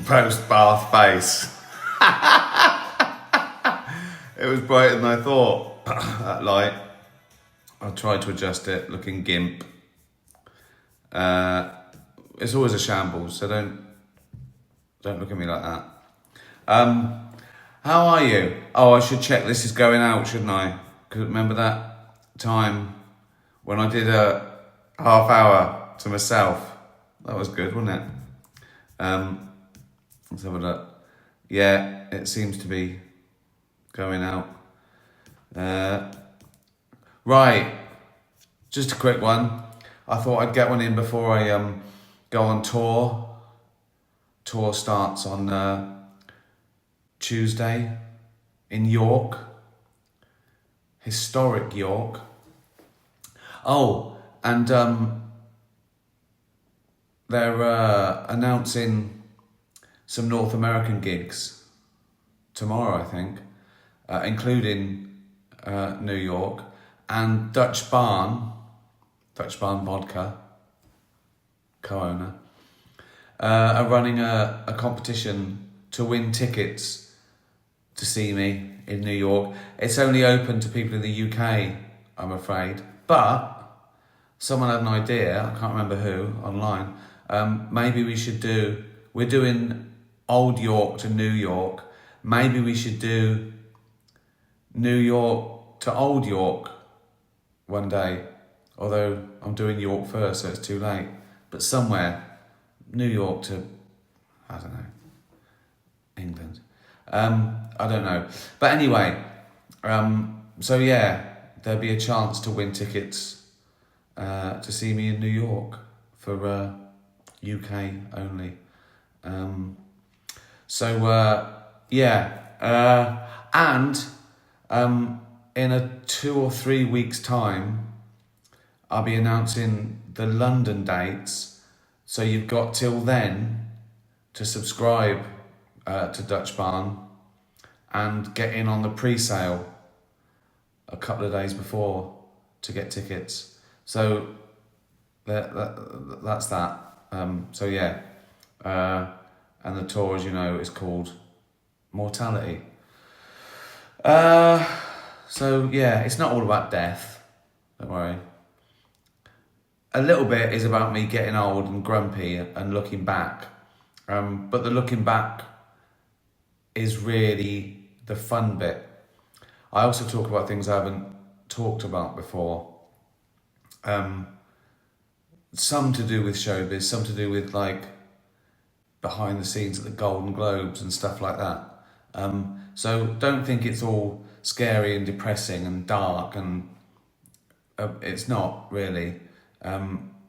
post-bath face. It was brighter than I thought, that light. I tried to adjust it, looking gimp. It's always a shambles, so don't look at me like that. How are you? Oh, I should check this is going out, shouldn't I? Because remember that time when I did a half hour to myself? That was good, wasn't it? Let's have a look. Yeah, it seems to be going out. Right, just a quick one. I thought I'd get one in before I go on tour. Tour starts on Tuesday in York. Historic York. Oh, and they're announcing some North American gigs tomorrow, I think, including New York, and Dutch Barn Vodka, co-owner, are running a competition to win tickets to see me in New York. It's only open to people in the UK, I'm afraid, but someone had an idea, I can't remember who, online. Maybe we should we're doing Old York to New York, maybe we should do New York to Old York one day, although I'm doing York first, so it's too late. But somewhere, New York to, I don't know, England. I don't know. But anyway, so yeah, there'll be a chance to win tickets to see me in New York for UK only. And in a 2 or 3 weeks' time, I'll be announcing the London dates. So you've got till then to subscribe to Dutch Barn and get in on the pre-sale a couple of days before to get tickets. So that's that. And the tour, as you know, is called Mortality. It's not all about death, don't worry. A little bit is about me getting old and grumpy and looking back. But the looking back is really the fun bit. I also talk about things I haven't talked about before. Some to do with showbiz, some to do with like behind the scenes at the Golden Globes and stuff like that. So don't think it's all scary and depressing and dark, and it's not really.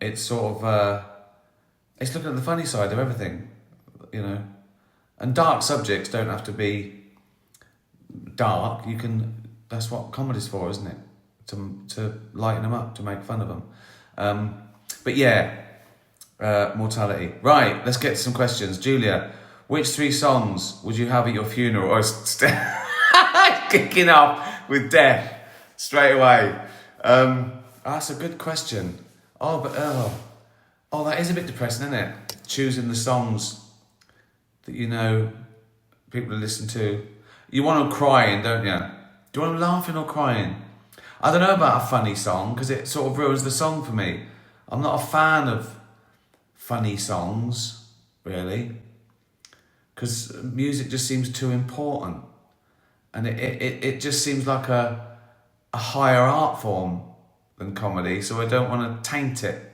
It's sort of it's looking at the funny side of everything, you know. And dark subjects don't have to be dark. That's what comedy's for, isn't it? To lighten them up, to make fun of them. Mortality. Right, let's get to some questions. Julia, which 3 songs would you have at your funeral? Or kicking off with death straight away. That's a good question. That is a bit depressing, isn't it? Choosing the songs that you know people listen to. You want them crying, don't you? Do you want them laughing or crying? I don't know about a funny song because it sort of ruins the song for me. I'm not a fan of funny songs, really, because music just seems too important, and it just seems like a higher art form than comedy, so I don't want to taint it,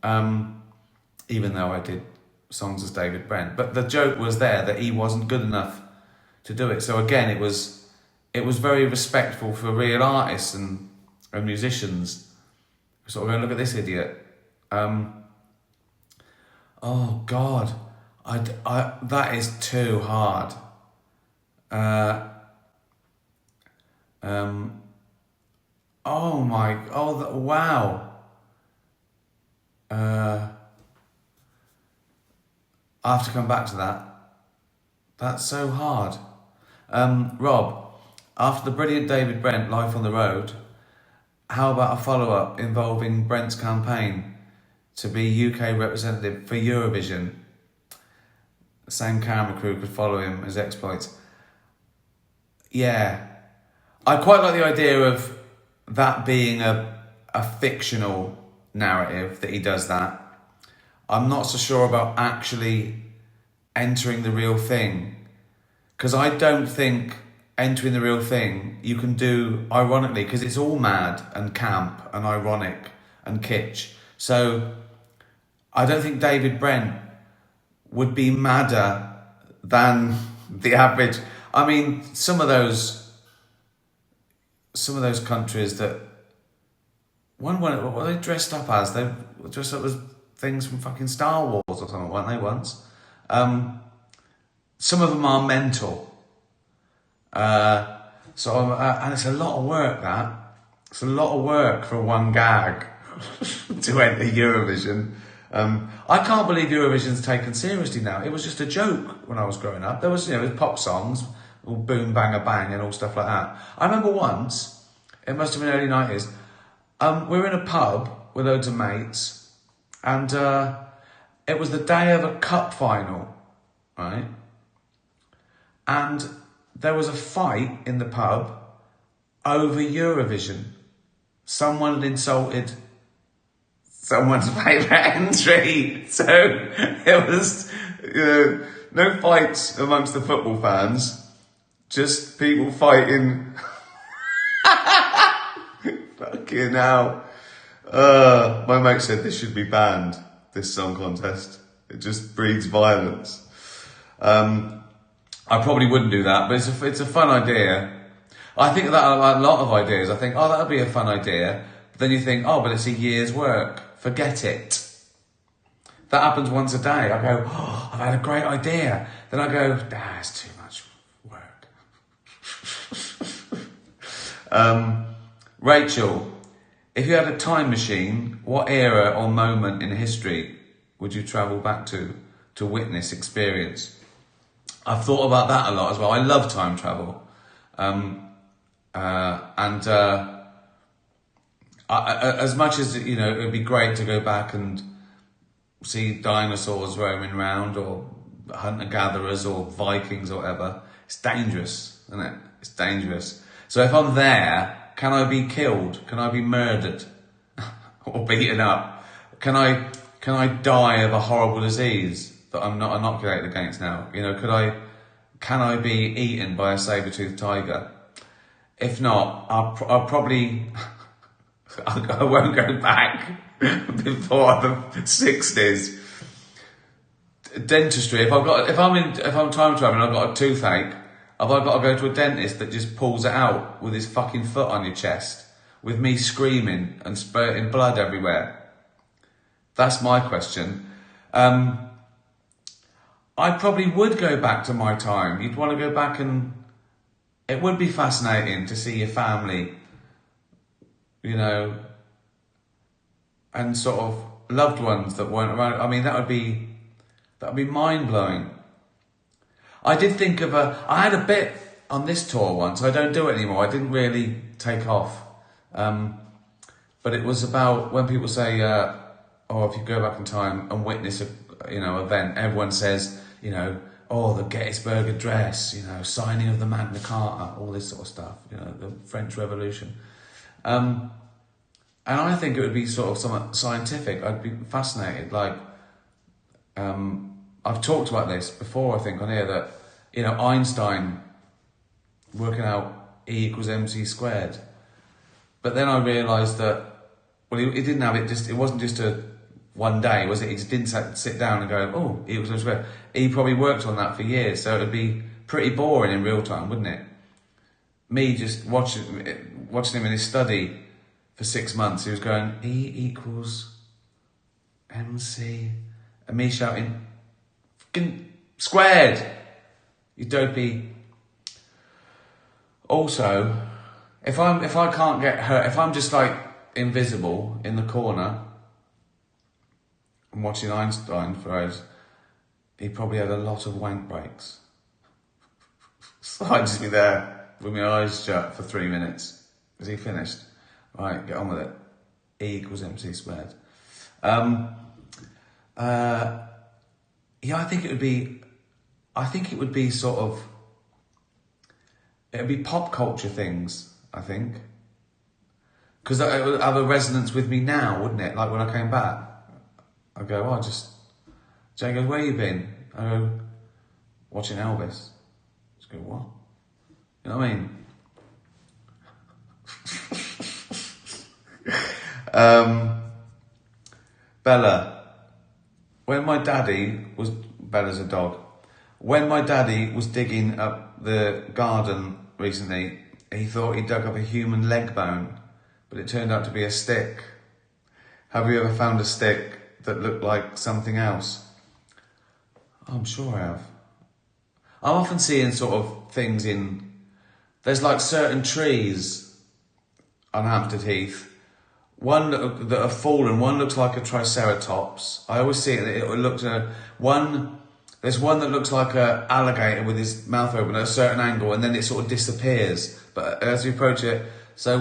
even though I did songs as David Brent. But the joke was there that he wasn't good enough to do it. So again, it was very respectful for real artists and musicians. Sort of going, look at this idiot. Oh God, I that is too hard. Wow. I have to come back to that. That's so hard. Rob, after the brilliant David Brent Life on the Road, how about a follow-up involving Brent's campaign to be UK representative for Eurovision? the same camera crew could follow him, his exploits. Yeah. I quite like the idea of that being a fictional narrative, that he does that. I'm not so sure about actually entering the real thing. Because I don't think entering the real thing you can do ironically, because it's all mad and camp and ironic and kitsch. So I don't think David Brent would be madder than the average. I mean, some of those countries that what were they dressed up as? They were dressed up as things from fucking Star Wars or something, weren't they once? Some of them are mental. And it's a lot of work, that. It's a lot of work for one gag to enter Eurovision. I can't believe Eurovision's taken seriously now. It was just a joke when I was growing up. There was, pop songs, all boom, bang, bang, and all stuff like that. I remember once, it must have been early 90s, we were in a pub with loads of mates, and it was the day of a cup final, right? And there was a fight in the pub over Eurovision. Someone had insulted someone's favourite entry. So it was, no fights amongst the football fans, just people fighting. Fucking hell. My mate said this should be banned, this song contest. It just breeds violence. I probably wouldn't do that, but it's a fun idea. I think that a lot of ideas, I think, oh, that would be a fun idea. But then you think, oh, but it's a year's work. Forget it. That happens once a day. I go, oh, I've had a great idea. Then I go, it's too much work. Rachel, if you had a time machine, what era or moment in history would you travel back to witness, experience? I've thought about that a lot as well. I love time travel. As much as, it would be great to go back and see dinosaurs roaming around, or hunter-gatherers, or Vikings, or whatever, it's dangerous, isn't it? It's dangerous. So if I'm there, can I be killed? Can I be murdered? Or beaten up? Can I die of a horrible disease that I'm not inoculated against now? Can I be eaten by a saber-toothed tiger? If not, I'll probably, I won't go back before the 60s. Dentistry, if I'm time traveling, I've got a toothache, have I got to go to a dentist that just pulls it out with his fucking foot on your chest, with me screaming and spurting blood everywhere? That's my question. I probably would go back to my time. You'd want to go back, and it would be fascinating to see your family, and sort of loved ones that weren't around. I mean, that would be mind-blowing. I did think of I had a bit on this tour once. I don't do it anymore. I didn't really take off. But it was about when people say, if you go back in time and witness a event, everyone says, the Gettysburg Address, signing of the Magna Carta, all this sort of stuff, the French Revolution. And I think it would be sort of somewhat scientific. I'd be fascinated. I've talked about this before, I think, on here, that, Einstein working out E equals mc squared. But then I realised that, he didn't have it it wasn't just one day, was it? He just didn't sit down and go, oh, E equals mc squared. He probably worked on that for years, so it'd be pretty boring in real time, wouldn't it? Me just watching him in his study for 6 months, he was going, E equals MC, and me shouting, fucking squared, you dopey. Also, if I can't get hurt, if I'm just invisible in the corner, I'm watching Einstein for hours, he probably had a lot of wank breaks. So I'd just be there with my eyes shut for 3 minutes. Is he finished? Right, get on with it. E equals mc squared. I think it would be I think it would be it'd be pop culture things, I think. Because it would have a resonance with me now, wouldn't it? Like when I came back, I go, Jane goes, where you been? I go, watching Elvis. Just go, what? You know what I mean? Bella, Bella's a dog. When my daddy was digging up the garden recently, he thought he dug up a human leg bone, but it turned out to be a stick. Have you ever found a stick that looked like something else? I'm sure I have. I'm often seeing sort of things there's like certain trees on Hampstead Heath. One that have fallen, one looks like a triceratops. I always see it looks there's one that looks like an alligator with his mouth open at a certain angle, and then it sort of disappears. But as you approach it, I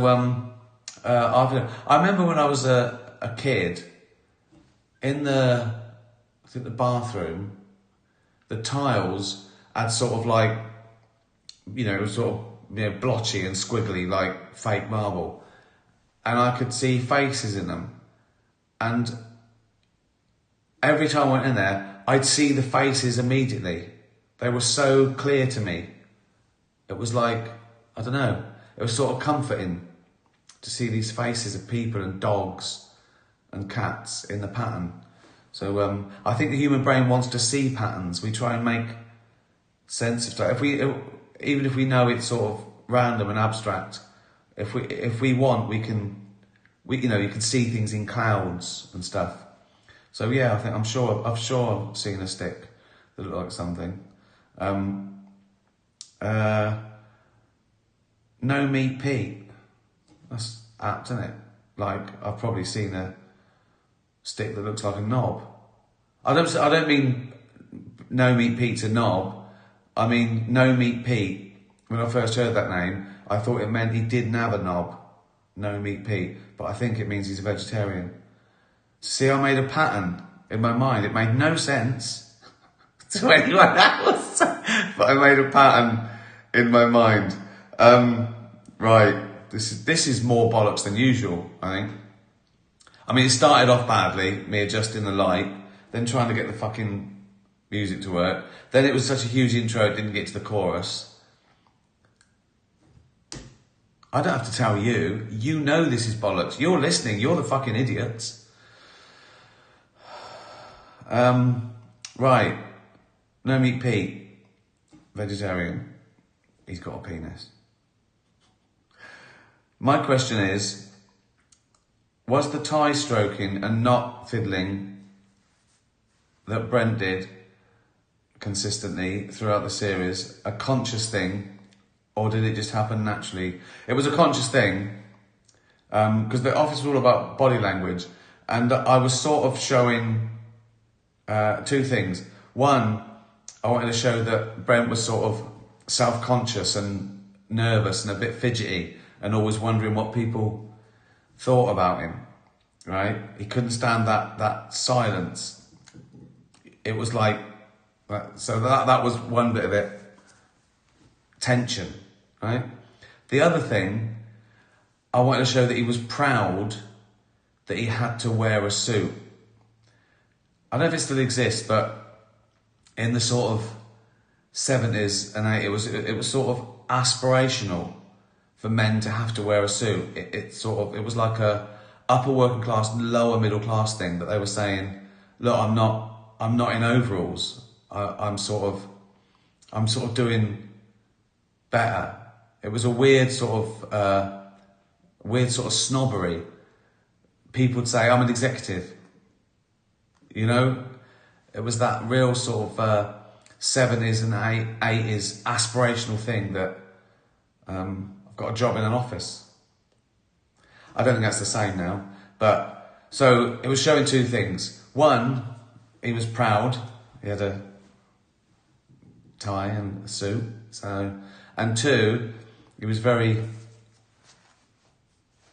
remember when I was a kid, in the bathroom, the tiles had sort of like, it was sort of blotchy and squiggly like fake marble, and I could see faces in them, and every time I went in there, I'd see the faces immediately. They were so clear to me. It was like, I don't know, it was sort of comforting to see these faces of people and dogs and cats in the pattern. So I think the human brain wants to see patterns. We try and make sense of stuff. Even if we know it's sort of random and abstract, if we want, you can see things in clouds and stuff. So yeah, I'm sure I've seen a stick that looked like something. No Meat Pete. That's apt, isn't it? Like, I've probably seen a stick that looks like a knob. I don't mean No Meat Pete's a knob. I mean No Meat Pete. When I first heard that name, I thought it meant he didn't have a knob. No Meat Pete. But I think it means he's a vegetarian. See, I made a pattern in my mind. It made no sense to anyone else, but I made a pattern in my mind. Right, this is more bollocks than usual, I think. I mean, it started off badly, me adjusting the light, then trying to get the fucking music to work. Then it was such a huge intro, it didn't get to the chorus. I don't have to tell you. You know this is bollocks. You're listening. You're the fucking idiots. Right. No Meat Pete. Vegetarian. He's got a penis. My question is, was the tie stroking and not fiddling that Brent did consistently throughout the series a conscious thing, or did it just happen naturally? It was a conscious thing, because the office was all about body language, and I was sort of showing two things. One, I wanted to show that Brent was sort of self-conscious and nervous and a bit fidgety and always wondering what people thought about him, right? He couldn't stand that silence. It was like, so that was one bit of it. Tension, right? The other thing, I wanted to show that he was proud that he had to wear a suit. I don't know if it still exists, but in the sort of 70s and 80s, it was sort of aspirational for men to have to wear a suit. It was like a upper working class, lower middle class thing that they were saying, look, I'm not in overalls. I'm sort of doing better. It was a weird sort of snobbery. People would say, I'm an executive. You know, it was that real sort of 70s and 80s aspirational thing that I've got a job in an office. I don't think that's the same now. But so it was showing two things. One, he was proud. He had a tie and a suit. And two, he was very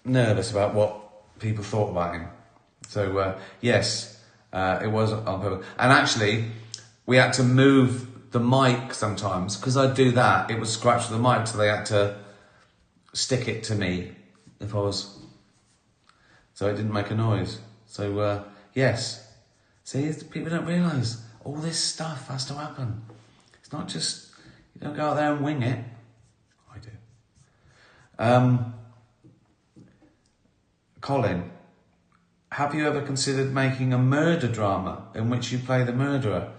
nervous about what people thought about him. So yes. It was on purpose. And actually, we had to move the mic sometimes, because I'd do that, it would scratch the mic, so they had to stick it to me if I was, so it didn't make a noise. So, yes. See, people don't realise all this stuff has to happen. It's not just, you don't go out there and wing it. I do. Colin, have you ever considered making a murder drama in which you play the murderer?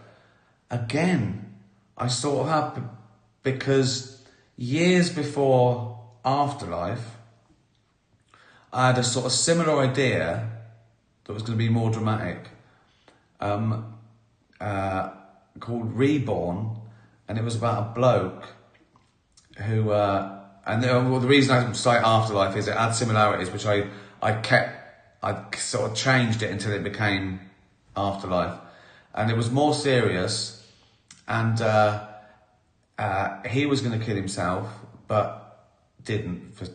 Again, I sort of have, because years before Afterlife, I had a sort of similar idea that was going to be more dramatic, called Reborn, and it was about a bloke who, the reason I cite Afterlife is it had similarities, which I sort of changed it until it became Afterlife, and it was more serious, and he was going to kill himself, but didn't for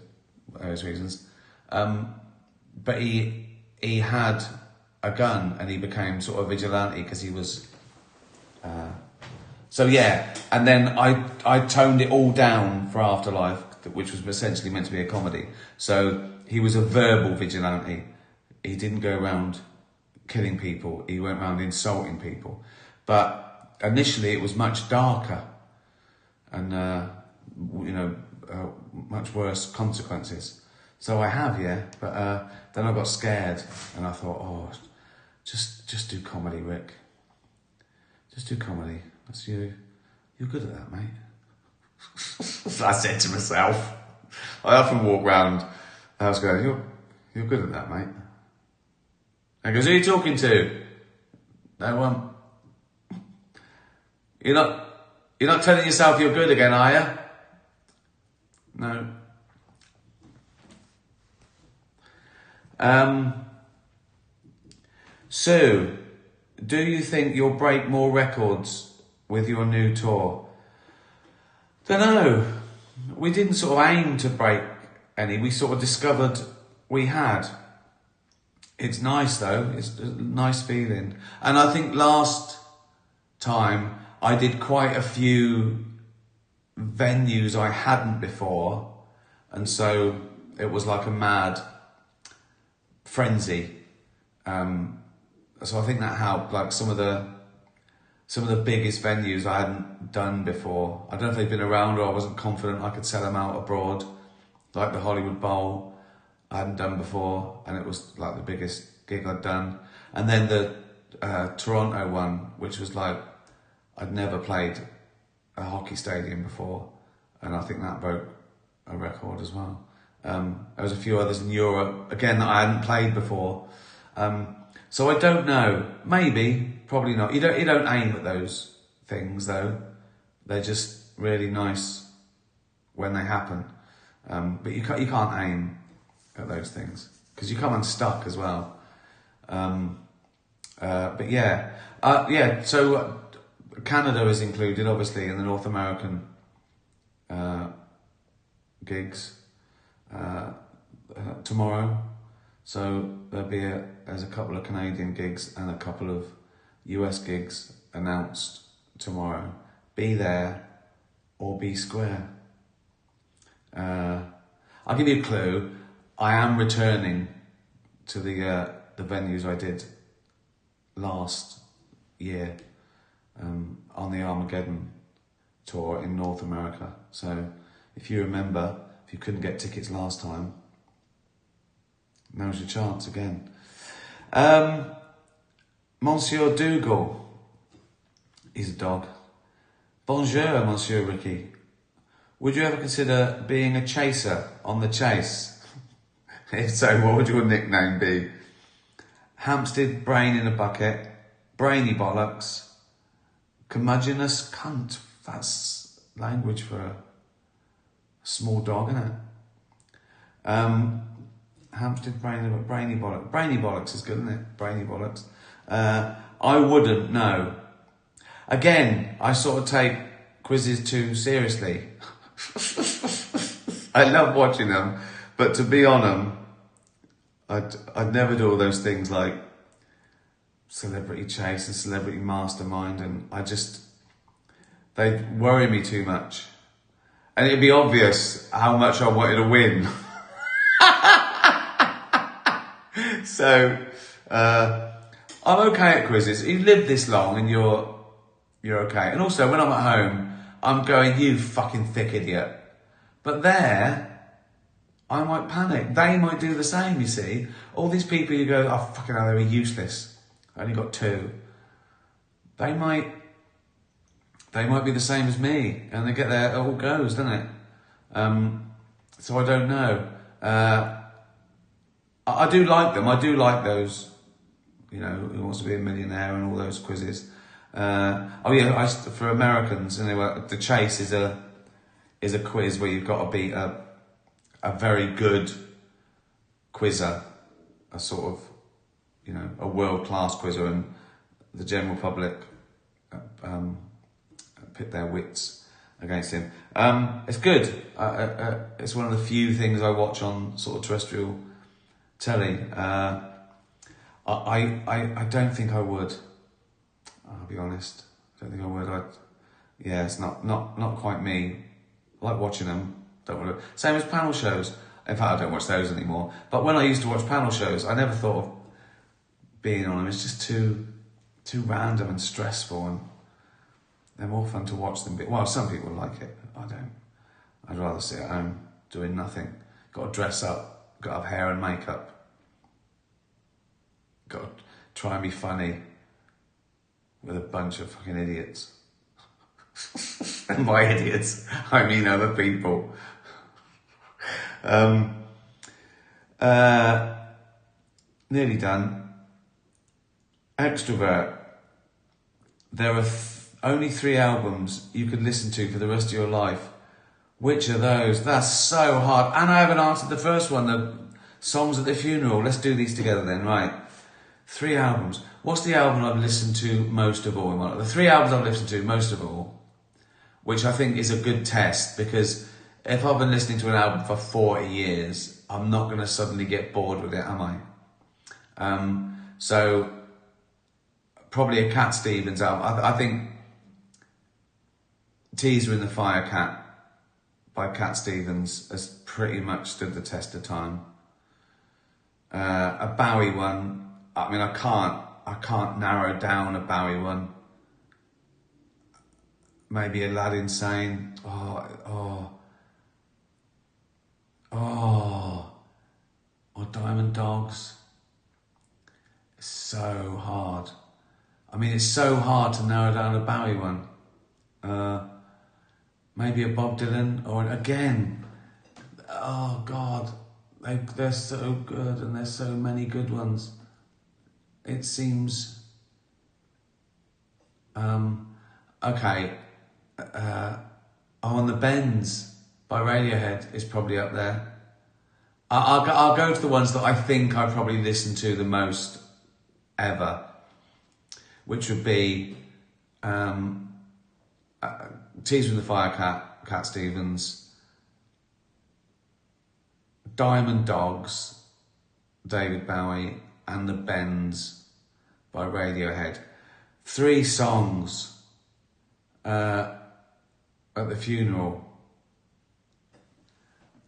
various reasons. But he had a gun and he became sort of vigilante because he was. So yeah, and then I toned it all down for Afterlife, which was essentially meant to be a comedy. So he was a verbal vigilante. He didn't go around killing people. He went around insulting people. But initially it was much darker and much worse consequences. So I have, yeah, but then I got scared and I thought, oh, just do comedy, Rick. Just do comedy. That's you. You're good at that, mate. I said to myself. I often walk round the house going, you're good at that, mate. And he goes, who are you talking to? No one. You're not telling yourself you're good again, are you? No. Sue, do you think you'll break more records with your new tour? Don't know. We didn't sort of aim to break any. We sort of discovered we had. It's nice though. It's a nice feeling. And I think last time I did quite a few venues I hadn't before. And so it was like a mad frenzy. So I think that helped. Like some of the biggest venues I hadn't done before. I don't know if they'd been around or I wasn't confident I could sell them out abroad. Like the Hollywood Bowl, I hadn't done before, and it was like the biggest gig I'd done. And then the Toronto one, which was like, I'd never played a hockey stadium before, and I think that broke a record as well. There was a few others in Europe, again, that I hadn't played before. So I don't know. Maybe, probably not. You don't aim at those things though. They're just really nice when they happen. But you can't aim at those things because you come unstuck as well. But yeah, So Canada is included, obviously, in the North American gigs tomorrow. So there's a couple of Canadian gigs and a couple of US gigs announced tomorrow. Be there or be square. I'll give you a clue. I am returning to the venues I did last year on the Armageddon tour in North America. So if you remember, if you couldn't get tickets last time, now's your chance again. Monsieur Dougal, he's a dog. Bonjour, Monsieur Ricky. Would you ever consider being a chaser on the chase? If so, what would your nickname be? Hampstead brain in a bucket, brainy bollocks, curmudgeonous cunt. That's language for a small dog, isn't it? Hampstead brain in a brainy bollocks. Brainy bollocks is good, isn't it? Brainy bollocks. I wouldn't, no. Again, I sort of take quizzes too seriously. I love watching them, but to be on them, I'd never do all those things like Celebrity Chase and Celebrity Mastermind, and I just They worry me too much. And it'd be obvious how much I wanted to win. So, I'm okay at quizzes. You've lived this long and you're okay. And also, when I'm at home, I'm going, you fucking thick idiot. But there, I might panic. They might do the same, you see. All these people you go, oh, fucking hell, they were useless. I only got 2. They might be the same as me. And they get there, it all goes, doesn't it? So I don't know. I do like them. I do like those, you know, Who Wants to Be a Millionaire and all those quizzes. For Americans, anyway, The Chase is a quiz where you've got to beat a very good quizzer, a sort of, you know, a world-class quizzer, and the general public pit their wits against him. It's good. It's one of the few things I watch on sort of terrestrial telly. I don't think I would. I'll be honest. I don't think I would. It's not quite me. I like watching them. Don't want to. Same as panel shows. In fact, I don't watch those anymore. But when I used to watch panel shows, I never thought of being on them. It's just too random and stressful, and they're more fun to watch than. Well, some people like it. I don't. I'd rather sit at home doing nothing. Got to dress up. Got to have hair and makeup. Got to try and be funny with a bunch of fucking idiots. And by idiots, I mean other people. Nearly done. Extrovert. There are only 3 albums you could listen to for the rest of your life. Which are those? That's so hard. And I haven't answered the first one, the songs at the funeral. Let's do these together then, right? 3 albums. What's the album I've listened to most of all? The 3 albums I've listened to most of all, which I think is a good test, because if I've been listening to an album for 40 years, I'm not going to suddenly get bored with it, am I? So probably a Cat Stevens album. I think Teaser in the Fire Cat by Cat Stevens has pretty much stood the test of time. A Bowie one, I mean, I can't narrow down a Bowie one. Maybe Aladdin Sane. Or Diamond Dogs. It's so hard. I mean, it's so hard to narrow down a Bowie one. Maybe a Bob Dylan, or again, oh God, they're so good, and there's so many good ones. It seems, okay, On the Bends by Radiohead is probably up there. I'll go to the ones that I think I probably listen to the most ever, which would be Teaser in the Fire Cat Stevens, Diamond Dogs, David Bowie, and The Bends by Radiohead. 3 songs at the funeral.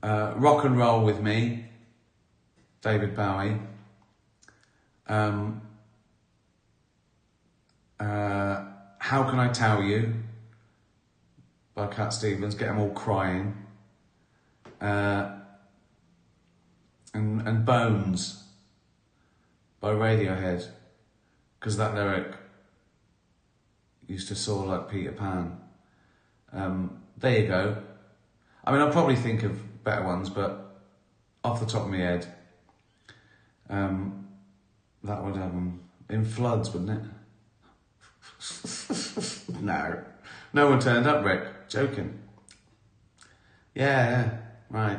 Rock and Roll With Me, David Bowie. How Can I Tell You by Cat Stevens, get them all crying. And Bones by Radiohead, because that lyric used to soar like Peter Pan. There you go. I mean, I'll probably think of better ones, but off the top of my head, that would have them in floods, wouldn't it? No one turned up, Rick. Joking. Yeah, right.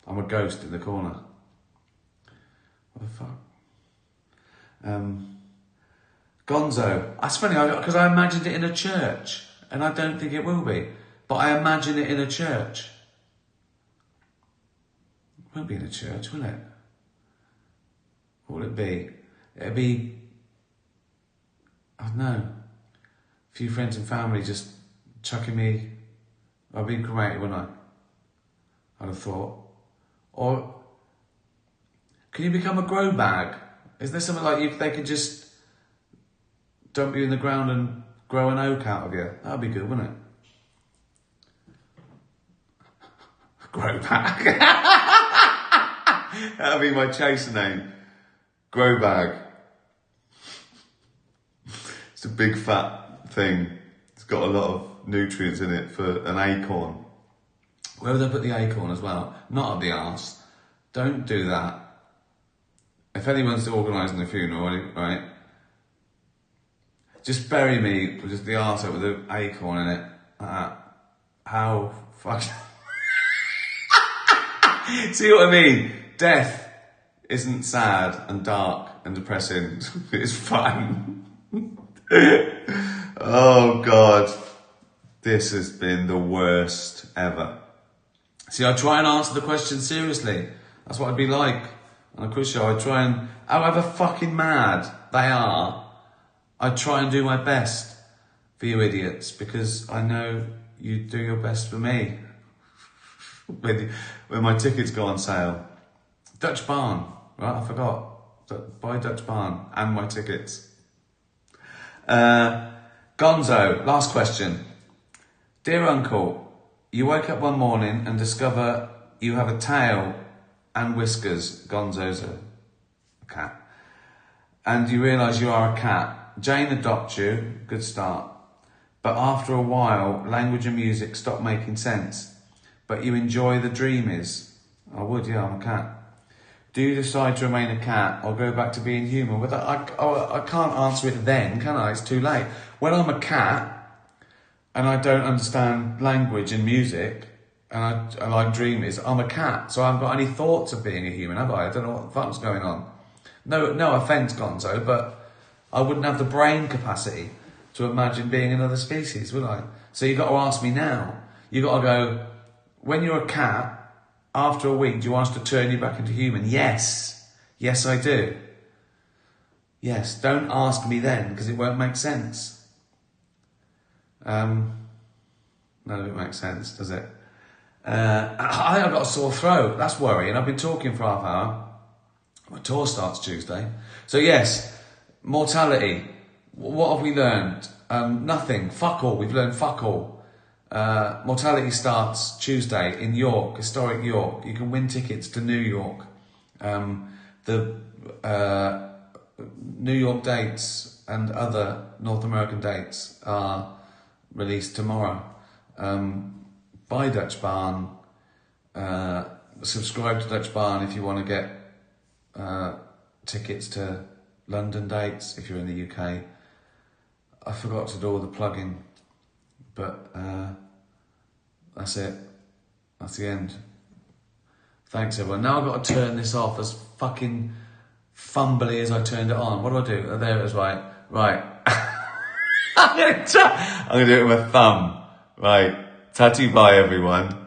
I'm a ghost in the corner. What the fuck? Gonzo. That's funny, because I imagined it in a church, and I don't think it will be, but I imagine it in a church. It won't be in a church, will it? What will it be? It'll be, I don't know, few friends and family just chucking me. I'd be cremated, wouldn't I? I'd have thought. Or can you become a grow bag? Is there something like they could just dump you in the ground and grow an oak out of you? That'd be good, wouldn't it? Grow bag. That'd be my chaser name. Grow bag. It's a big fat thing. It's got a lot of nutrients in it for an acorn. Where would they put the acorn as well? Not up the arse. Don't do that. If anyone's organising a funeral, right, just bury me with just the arse out with an acorn in it. How fucking... See what I mean? Death isn't sad and dark and depressing. It's fun. Oh God. This has been the worst ever. See, I try and answer the question seriously. That's what I'd be like on a quiz show. I try and, however fucking mad they are, I try and do my best for you idiots, because I know you do your best for me. When my tickets go on sale. Dutch Barn, right? I forgot. Buy Dutch Barn and my tickets. Gonzo, last question. Dear Uncle, you wake up one morning and discover you have a tail and whiskers. Gonzo's a cat. And you realise you are a cat. Jane adopts you. Good start. But after a while, language and music stop making sense. But you enjoy the dream is. I would, yeah, I'm a cat. Do you decide to remain a cat or go back to being human? Well, I can't answer it then, can I? It's too late. When I'm a cat and I don't understand language and music and I dream is, I'm a cat. So I haven't got any thoughts of being a human, have I? I don't know what the fuck's going on. No offence, Gonzo, but I wouldn't have the brain capacity to imagine being another species, would I? So you've got to ask me now. You've got to go, when you're a cat, after a week, do you want us to turn you back into human? Yes. Yes, I do. Yes. Don't ask me then, because it won't make sense. None of it makes sense, does it? I think I've got a sore throat. That's worrying. I've been talking for half an hour. My tour starts Tuesday. So yes, mortality. What have we learned? Nothing. Fuck all. We've learned fuck all. Mortality starts Tuesday in York, historic York. You can win tickets to New York. The New York dates and other North American dates are released tomorrow. Buy Dutch Barn. Subscribe to Dutch Barn if you want to get tickets to London dates if you're in the UK. I forgot to do all the plugging, but that's it. That's the end. Thanks everyone. Now I've got to turn this off as fucking fumbly as I turned it on. What do I do? Oh, there it is, right. Right. I'm gonna do it with my thumb. Right. Tattoo bye everyone.